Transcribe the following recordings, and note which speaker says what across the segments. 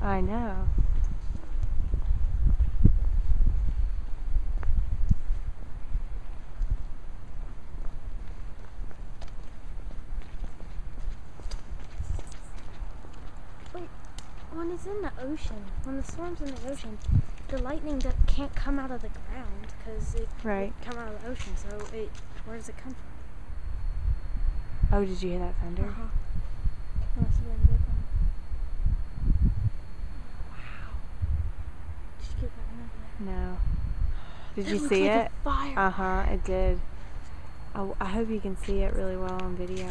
Speaker 1: I know.
Speaker 2: Wait, when it's in the ocean, when the storm's in the ocean, the lightning can't come out of the ground because it
Speaker 1: Right.
Speaker 2: would come out of the ocean. So where does it come from?
Speaker 1: Oh, did you hear that thunder?
Speaker 2: Uh-huh. Must have been a big one. Wow. Did you get that one over there?
Speaker 1: No. Did
Speaker 2: That
Speaker 1: you
Speaker 2: looks
Speaker 1: see
Speaker 2: like
Speaker 1: it?
Speaker 2: A fire.
Speaker 1: Uh-huh, it did. Oh, I hope you can see it really well on video.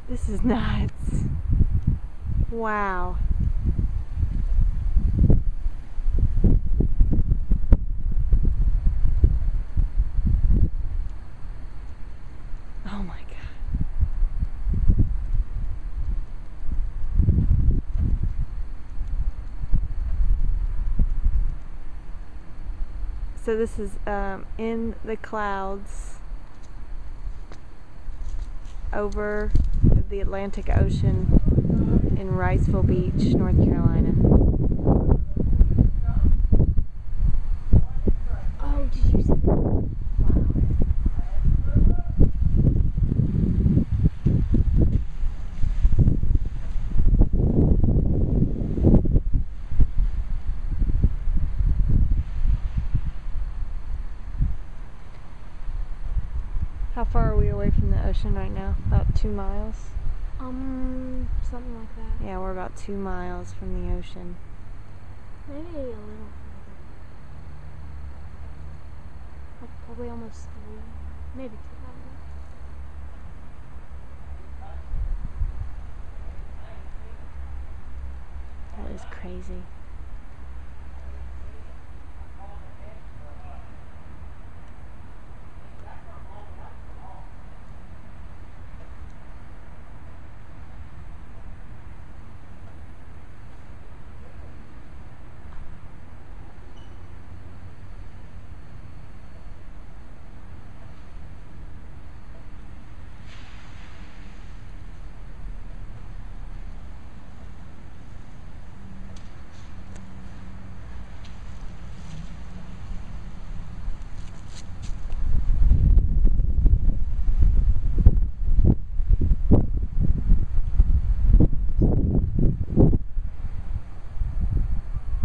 Speaker 1: This is nuts. Wow. Oh my God. So this is in the clouds over the Atlantic Ocean in Riceville Beach, North Carolina.
Speaker 2: Oh, did you see that?
Speaker 1: Wow. How far are we away from the ocean right now? About 2 miles?
Speaker 2: Something like that.
Speaker 1: Yeah, we're about 2 miles from the ocean.
Speaker 2: Maybe a little further. Like probably almost 3. Maybe 2. I don't know.
Speaker 1: That is crazy.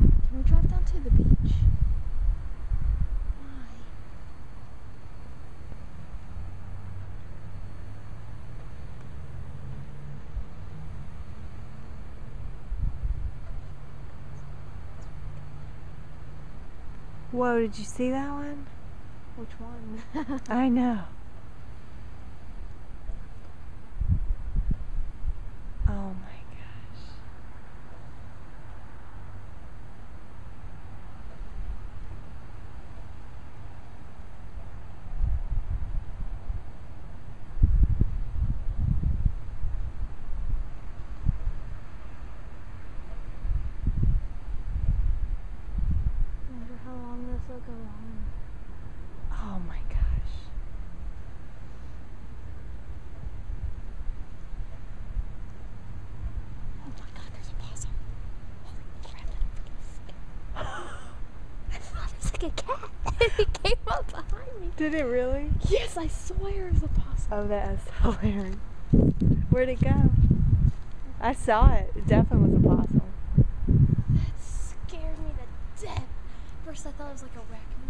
Speaker 2: Can we drive down to the beach? Why?
Speaker 1: Whoa, did you see that one?
Speaker 2: Which one?
Speaker 1: I know. Oh my gosh.
Speaker 2: I wonder how long this will go on.
Speaker 1: Oh my gosh.
Speaker 2: Oh my God, there's a possum. Holy crap, that freaking I thought it was like a cat. It came up behind me.
Speaker 1: Did it really?
Speaker 2: Yes, I swear it was a possum.
Speaker 1: Oh, that is hilarious. Where'd it go? I saw it. It definitely was a possum.
Speaker 2: That scared me to death. First I thought it was like a raccoon.